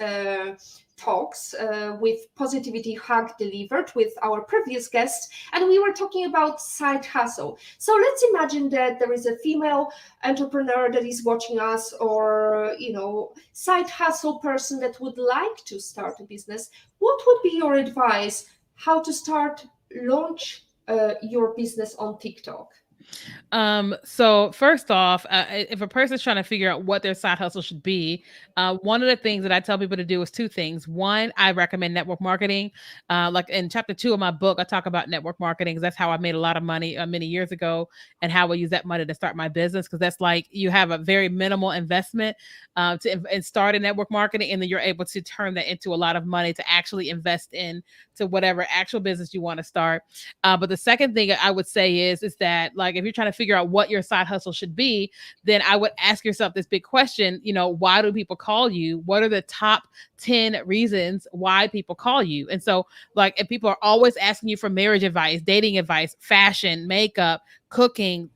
talks with Positivity Hack Delivered with our previous guest, and we were talking about side hustle. So let's imagine that there is a female entrepreneur that is watching us, or side hustle person that would like to start a business. What would be your advice? How to start, launch your business on TikTok? So first off, if a person's trying to figure out what their side hustle should be, one of the things that I tell people to do is two things. One, I recommend network marketing. Like in chapter 2 of my book, I talk about network marketing because that's how I made a lot of money many years ago, and how I use that money to start my business. Because that's like you have a very minimal investment and start in network marketing, and then you're able to turn that into a lot of money to actually invest in to whatever actual business you want to start. But the second thing I would say is that like if you're trying to figure out what your side hustle should be, then I would ask yourself this big question, why do people call you? What are the top 10 reasons why people call you? And so like if people are always asking you for marriage advice, dating advice, fashion, makeup, cooking,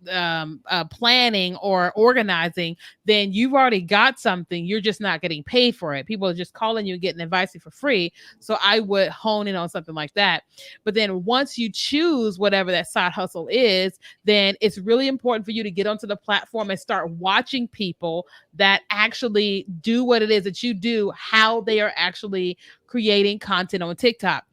planning, or organizing, then you've already got something. You're just not getting paid for it. People are just calling you and getting advice for free. So I would hone in on something like that. But then once you choose whatever that side hustle is, then it's really important for you to get onto the platform and start watching people that actually do what it is that you do, how they are actually creating content on TikTok.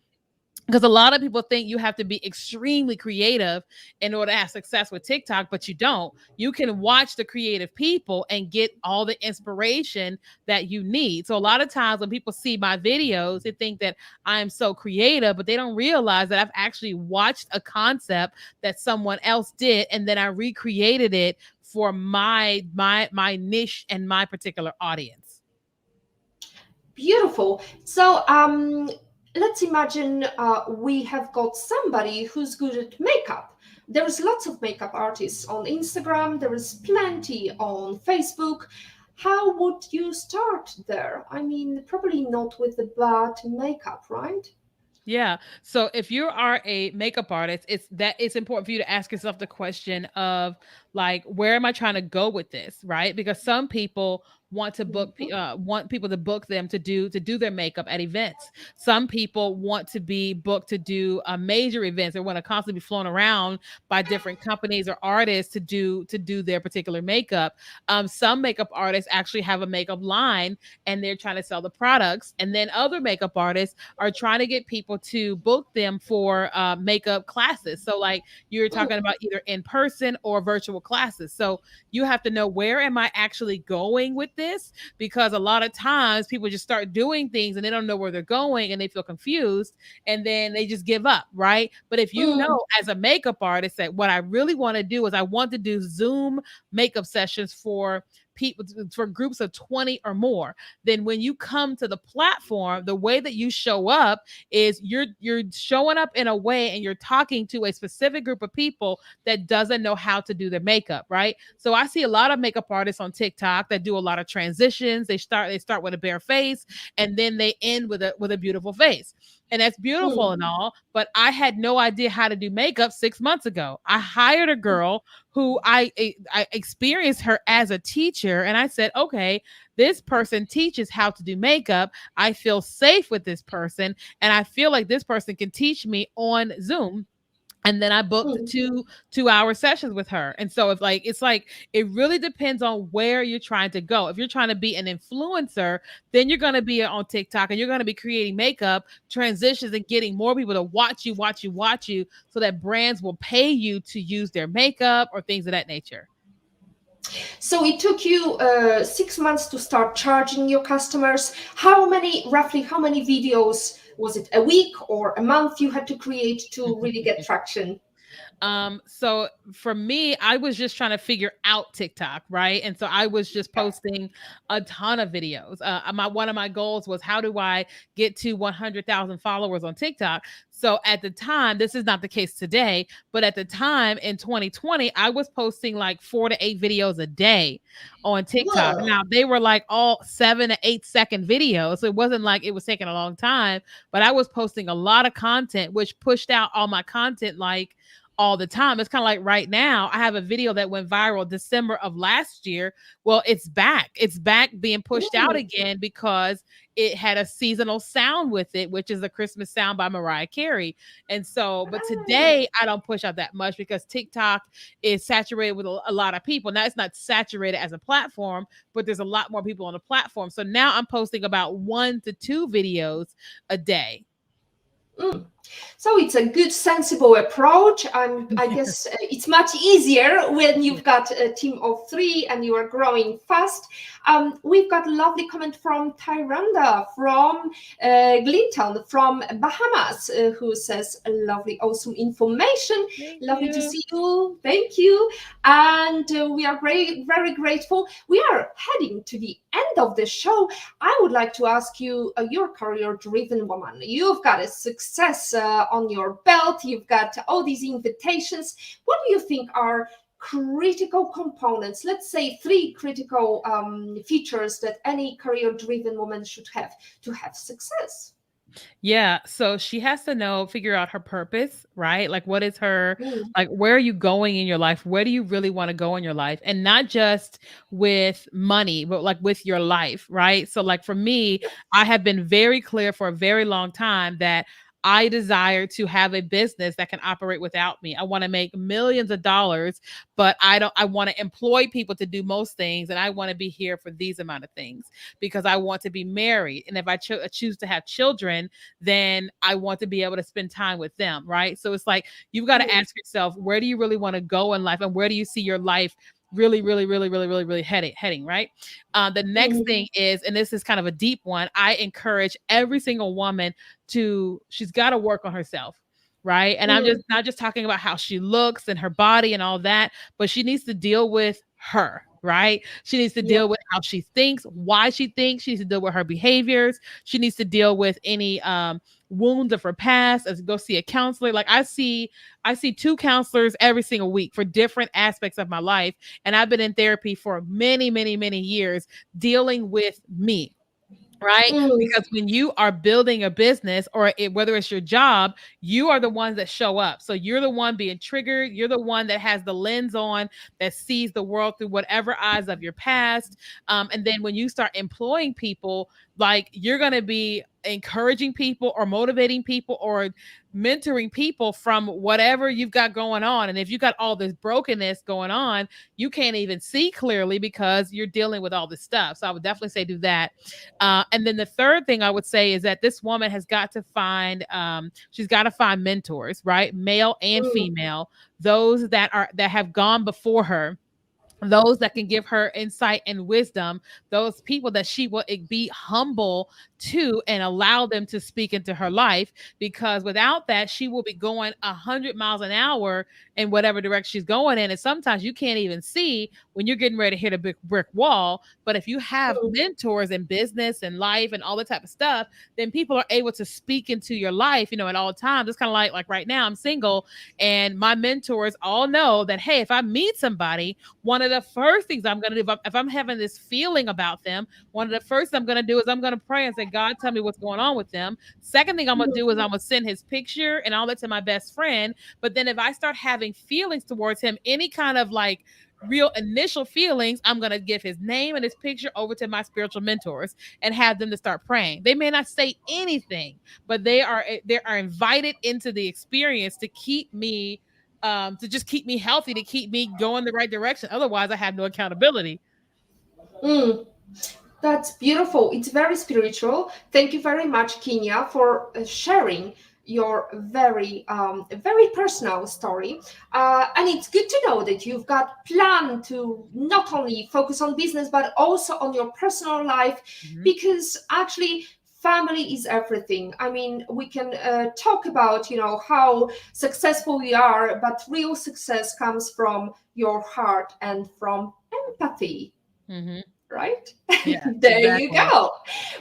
Because a lot of people think you have to be extremely creative in order to have success with TikTok, but you don't. You can watch the creative people and get all the inspiration that you need. So a lot of times when people see my videos, they think that I am so creative, but they don't realize that I've actually watched a concept that someone else did, and then I recreated it for my niche and my particular audience. Beautiful. So let's imagine we have got somebody who's good at makeup. There's lots of makeup artists on Instagram. There is plenty on Facebook. How would you start there? I mean, probably not with the bad makeup, right? Yeah. So if you are a makeup artist, it's important for you to ask yourself the question of like, where am I trying to go with this, right? Because some people want to want people to book them to do their makeup at events. Some people want to be booked to do major events. They want to constantly be flown around by different companies or artists to do their particular makeup. Some makeup artists actually have a makeup line and they're trying to sell the products, and then other makeup artists are trying to get people to book them for makeup classes. So like you're talking about either in person or virtual classes. So you have to know, where am I actually going with this? Because a lot of times people just start doing things and they don't know where they're going and they feel confused and then they just give up, right? But if you Mm, know as a makeup artist that what I really want to do is I want to do Zoom makeup sessions for people, for groups of 20 or more, then when you come to the platform, the way that you show up is you're showing up in a way and you're talking to a specific group of people that doesn't know how to do their makeup, right? So I see a lot of makeup artists on TikTok that do a lot of transitions. They start with a bare face and then they end with a beautiful face. And that's beautiful mm, and all, but I had no idea how to do makeup 6 months ago. I hired a girl who I experienced her as a teacher, and I said, "Okay, this person teaches how to do makeup. I feel safe with this person and I feel like this person can teach me on Zoom." And then I booked mm. 2 hour sessions with her. And so if like it's like it really depends on where you're trying to go. If you're trying to be an influencer, then you're going to be on TikTok and you're going to be creating makeup transitions and getting more people to watch you so that brands will pay you to use their makeup or things of that nature. So it took you 6 months to start charging your customers. Roughly, how many videos was it? A week or a month you had to create to really get traction? So for me, I was just trying to figure out TikTok, right? And so I was just Yeah. posting a ton of videos. My one of my goals was, how do I get to 100,000 followers on TikTok? So at the time, this is not the case today, but at the time in 2020, I was posting like 4 to 8 videos a day on TikTok. Whoa. Now they were like all 7 to 8 second videos. So it wasn't like it was taking a long time, but I was posting a lot of content, which pushed out all my content like all the time. It's kind of like right now, I have a video that went viral December of last year. Well, it's back. It's back being pushed out Mm, again because it had a seasonal sound with it, which is a Christmas sound by Mariah Carey. And so, but ah, today I don't push out that much because TikTok is saturated with a lot of people. Now it's not saturated as a platform, but there's a lot more people on the platform. So now I'm posting about 1 to 2 videos a day. mm. So it's a good, sensible approach. I guess it's much easier when you've got a team of three and you are growing fast. We've got a lovely comment from Tyranda from Glinton, from Bahamas, who says, lovely, awesome information. Thank Lovely to you. see you. Thank you. And we are very grateful. We are heading to the end of the show. I would like to ask you, you're a career-driven woman. You've got a success on your belt. You've got all these invitations. What do you think are critical components? Let's say three critical features that any career-driven woman should have to have success. Yeah, so she has to know, figure out her purpose, right? Like, what is her, Mm, like, where are you going in your life? Where do you really want to go in your life? And not just with money, but like with your life, right? So, like, for me, I have been very clear for a very long time that I desire to have a business that can operate without me. I want to make millions of dollars, but I want to employ people to do most things. And I want to be here for these amount of things because I want to be married. And if I choose to have children, then I want to be able to spend time with them, right? So it's like you've got to mm, ask yourself, where do you really want to go in life, and where do you see your life really heading, right? The next mm, thing is, and this is kind of a deep one, I encourage every single woman she's got to work on herself. Right. And I'm just mm, not just talking about how she looks and her body and all that, but she needs to deal with her. Right. She needs to yeah. deal with how she thinks, why she thinks. She needs to deal with her behaviors. She needs to deal with any wounds of her past, as go see a counselor. Like I see 2 counselors every single week for different aspects of my life. And I've been in therapy for many years dealing with me. right? Mm, Because when you are building a business or whether it's your job, you are the ones that show up. So you're the one being triggered. You're the one that has the lens on, that sees the world through whatever eyes of your past. And then when you start employing people, like you're going to be encouraging people or motivating people or mentoring people from whatever you've got going on. And if you got all this brokenness going on, you can't even see clearly because you're dealing with all this stuff. So I would definitely say do that. And then the third thing I would say is that this woman has got to find, she's got to find mentors, right? Male and mm, female, those that have gone before her, those that can give her insight and wisdom, those people that she will be humble to and allow them to speak into her life. Because without that, she will be going 100 miles an hour in whatever direction she's going in. And sometimes you can't even see when you're getting ready to hit a big brick wall. But if you have mm, mentors in business and life and all the type of stuff, then people are able to speak into your life, at all times. It's kind of like right now I'm single, and my mentors all know that, hey, if I meet somebody, one of the first things I'm going to do, if I'm having this feeling about them, one of the first I'm going to do is I'm going to pray and say, God, tell me what's going on with them. Second thing I'm going to do is I'm going to send his picture and all that to my best friend. But then if I start having feelings towards him, any kind of like real initial feelings, I'm going to give his name and his picture over to my spiritual mentors and have them to start praying. They may not say anything, but they are invited into the experience to keep me to just keep me healthy, to keep me going the right direction. Otherwise, I have no accountability. mm. That's beautiful. It's very spiritual. Thank you very much, Kenya, for sharing your very personal story. And it's good to know that you've got plan to not only focus on business but also on your personal life, Mhm. because actually family is everything. I mean, we can talk about how successful we are, but real success comes from your heart and from empathy, Mhm. right? Yeah, There you exactly. go.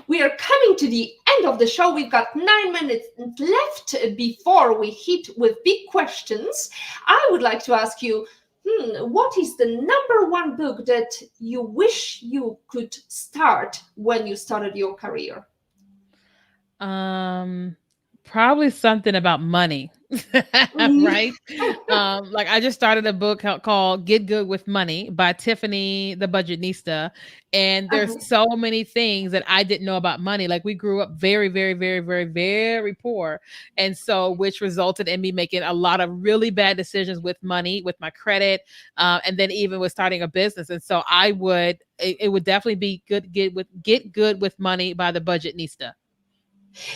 We are coming to the end of the show. We've got 9 minutes left before we hit with big questions. I would like to ask you, what is the number one book that you wish you could start when you started your career? Um, Probably something about money, Mm. right? Like I just started a book called "Get Good with Money" by Tiffany the Budgetnista, and there's Uh-huh. so many things that I didn't know about money. Like we grew up very, very, very, very, very poor, and so which resulted in me making a lot of really bad decisions with money, with my credit, and then even with starting a business. And so it would definitely be good get good with money by the Budgetnista.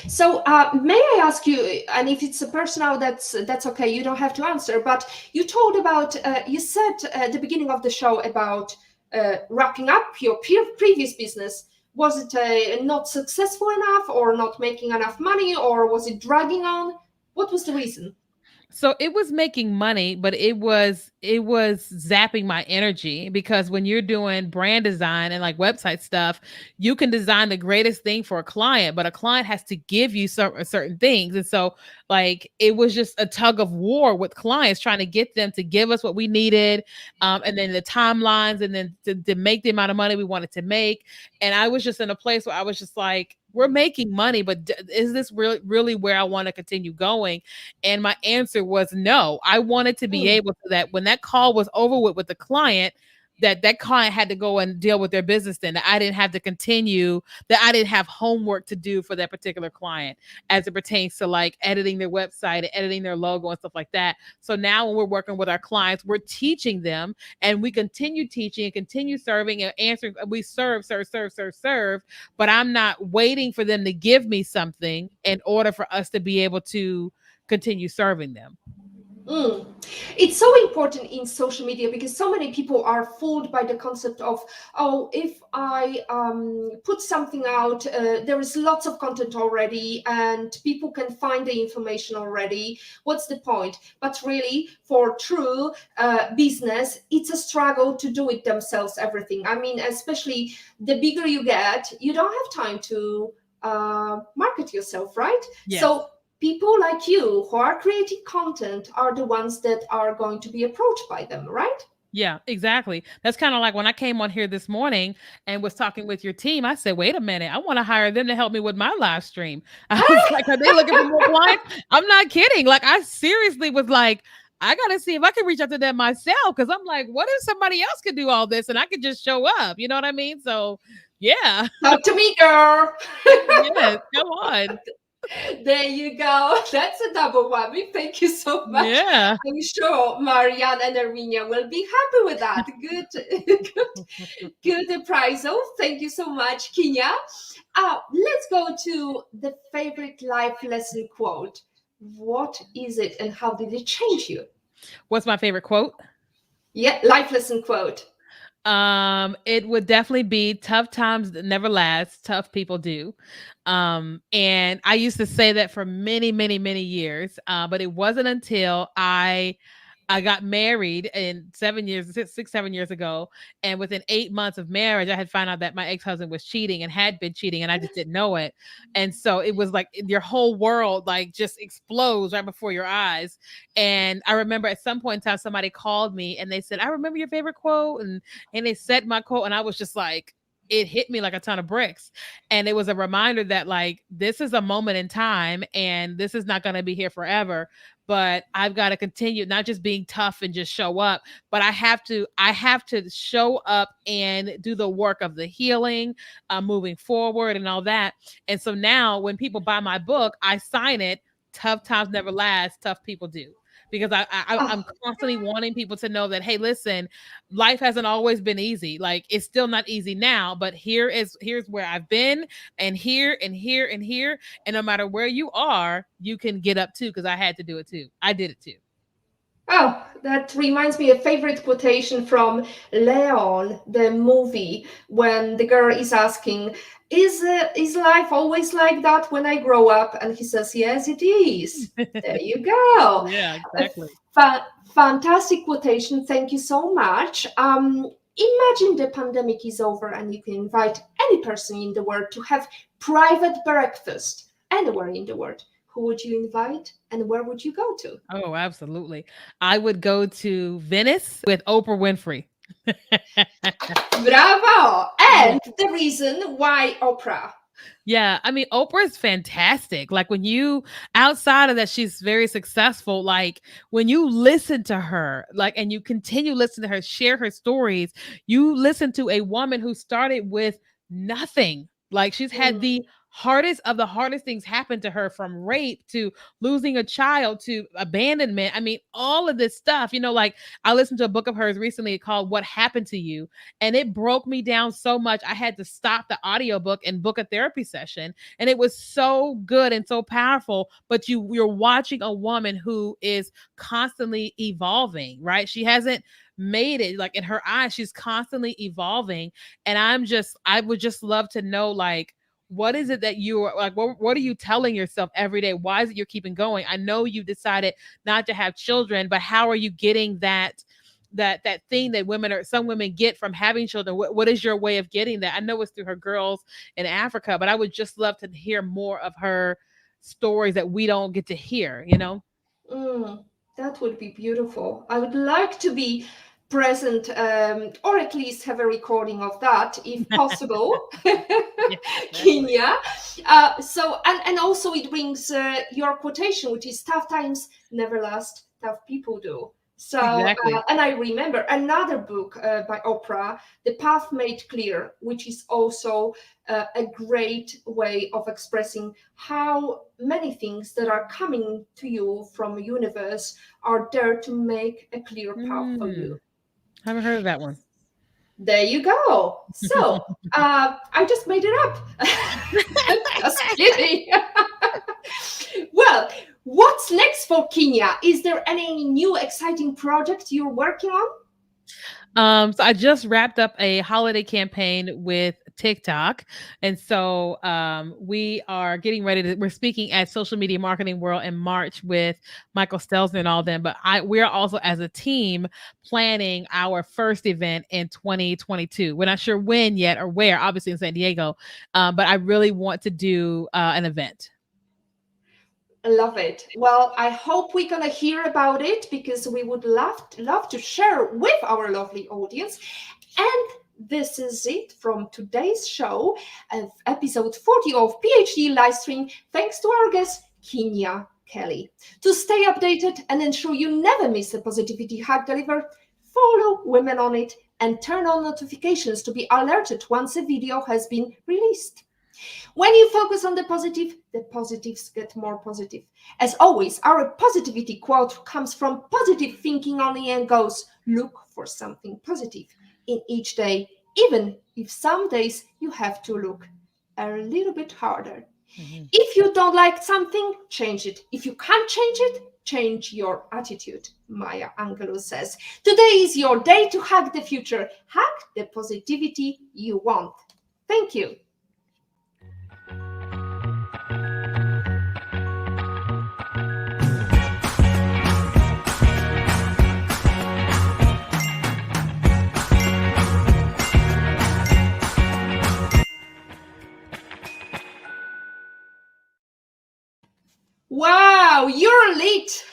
So, may I ask you, and if it's a personal, that's okay. You don't have to answer. But you told about, you said at the beginning of the show about wrapping up your previous business. Was it not successful enough, or not making enough money, or was it dragging on? What was the reason? So it was making money, but it was zapping my energy because when you're doing brand design and like website stuff, you can design the greatest thing for a client, but a client has to give you certain things. And so like it was just a tug of war with clients trying to get them to give us what we needed, and then the timelines, and then to make the amount of money we wanted to make. And I was just in a place where I was just like, we're making money, but is this really where I want to continue going? And my answer was no. I wanted to be Mm, able to that when that call was over with the client, that client had to go and deal with their business then. That I didn't have to continue, that I didn't have homework to do for that particular client as it pertains to like editing their website and editing their logo and stuff like that. So now when we're working with our clients, we're teaching them, and we continue teaching and continue serving and answering. We serve, but I'm not waiting for them to give me something in order for us to be able to continue serving them. mm. It's so important in social media because so many people are fooled by the concept of, oh, if I put something out, there is lots of content already and people can find the information already. What's the point? But really, for true business, it's a struggle to do it themselves, everything. I mean, especially the bigger you get, you don't have time to market yourself, right? Yes. So people like you who are creating content are the ones that are going to be approached by them, right? Yeah, exactly. That's kind of like when I came on here this morning and was talking with your team. I said, wait a minute, I want to hire them to help me with my live stream. I was like, are they looking for more clients? I'm not kidding. Like, I seriously was like, I got to see if I can reach out to them myself because I'm like, what if somebody else could do all this and I could just show up? You know what I mean? So, yeah, Talk to me, girl. yes, come on. There you go. That's a double whammy. Thank you so much. Yeah. I'm sure Marianne and Arminia will be happy with that. Good, good appraisal. Thank you so much, Kenya. Let's go to the favorite life lesson quote. What is it and how did it change you? What's my favorite quote? Yeah, life lesson quote. It would definitely be tough times that never last, tough people do. And I used to say that for many, many, many years. But it wasn't until I got married in 7 years, 6, 7 years ago. And within 8 months of marriage, I had found out that my ex husband was cheating and had been cheating, and I just didn't know it. And so it was like your whole world like just explodes right before your eyes. And I remember at some point in time, somebody called me and they said, I remember your favorite quote. And they said my quote, and I was just like, it hit me like a ton of bricks. And it was a reminder that like this is a moment in time and this is not going to be here forever, but I've got to continue not just being tough and just show up, but I have to show up and do the work of the healing, moving forward and all that. And so now when people buy my book, I sign it, tough times never last, tough people do. Because I'm Oh, constantly wanting people to know that, hey, listen, life hasn't always been easy. Like it's still not easy now, but here's where I've been, and here and here and here, and no matter where you are, you can get up too because I had to do it too. I did it too. oh, that reminds me a favorite quotation from Leon, the movie, when the girl is asking, is life always like that when I grow up? And he says, yes, it is. There you go. Yeah, A exactly. fantastic quotation. Thank you so much. Imagine the pandemic is over and you can invite any person in the world to have private breakfast anywhere in the world. Who would you invite and where would you go to? Oh, absolutely. I would go to Venice with Oprah Winfrey. Bravo! Yeah. And the reason why opera. Yeah, I mean, Oprah is fantastic. Like when you outside of that, she's very successful. Like when you listen to her, like and you continue listening to her share her stories, you listen to a woman who started with nothing. Like she's had Mm, the hardest of the hardest things happen to her, from rape to losing a child to abandonment. I mean, all of this stuff, like I listened to a book of hers recently called What Happened to You, and it broke me down so much I had to stop the audiobook and book a therapy session. And it was so good and so powerful, but you're watching a woman who is constantly evolving, right? She hasn't made it, like in her eyes she's constantly evolving. And I would just love to know, like, what is it that you are like, what are you telling yourself every day? Why is it you're keeping going? I know you decided not to have children, but how are you getting that thing that some women get from having children? What is your way of getting that? I know it's through her girls in Africa, but I would just love to hear more of her stories that we don't get to hear. mm, that would be beautiful. I would like to be present, or at least have a recording of that if possible. Yeah, exactly. Kenya. And also it brings your quotation, which is tough times never last, tough people do. Exactly. And I remember another book by Oprah, The Path Made Clear, which is also a great way of expressing how many things that are coming to you from the universe are there to make a clear path for Hmm. you. Haven't heard of that one. There you go. So I just made it up. Just kidding. Well, what's next for Kenya? Is there any new exciting project you're working on? So I just wrapped up a holiday campaign with TikTok. And so we are getting ready we're speaking at Social Media Marketing World in March with Michael Stelzner and all them. But we're also as a team planning our first event in 2022. We're not sure when yet or where, obviously in San Diego. But I really want to do an event. Love it. Well, I hope we're gonna hear about it because we would love to share with our lovely audience. And this is it from today's show of episode 40 of PhD Livestream. Thanks to our guest, Keenya Kelly. To stay updated and ensure you never miss a positivity hack delivered, follow Women on It and turn on notifications to be alerted once a video has been released. When you focus on the positives get more positive. As always, our positivity quote comes from Positive Thinking Only and goes, look for something positive in each day, even if some days you have to look a little bit harder. Mhm. If you don't like something, change it. If you can't change it, change your attitude, Maya Angelou says. Today is your day to hack the future. Hack the positivity you want. Thank you. Wow, you're late.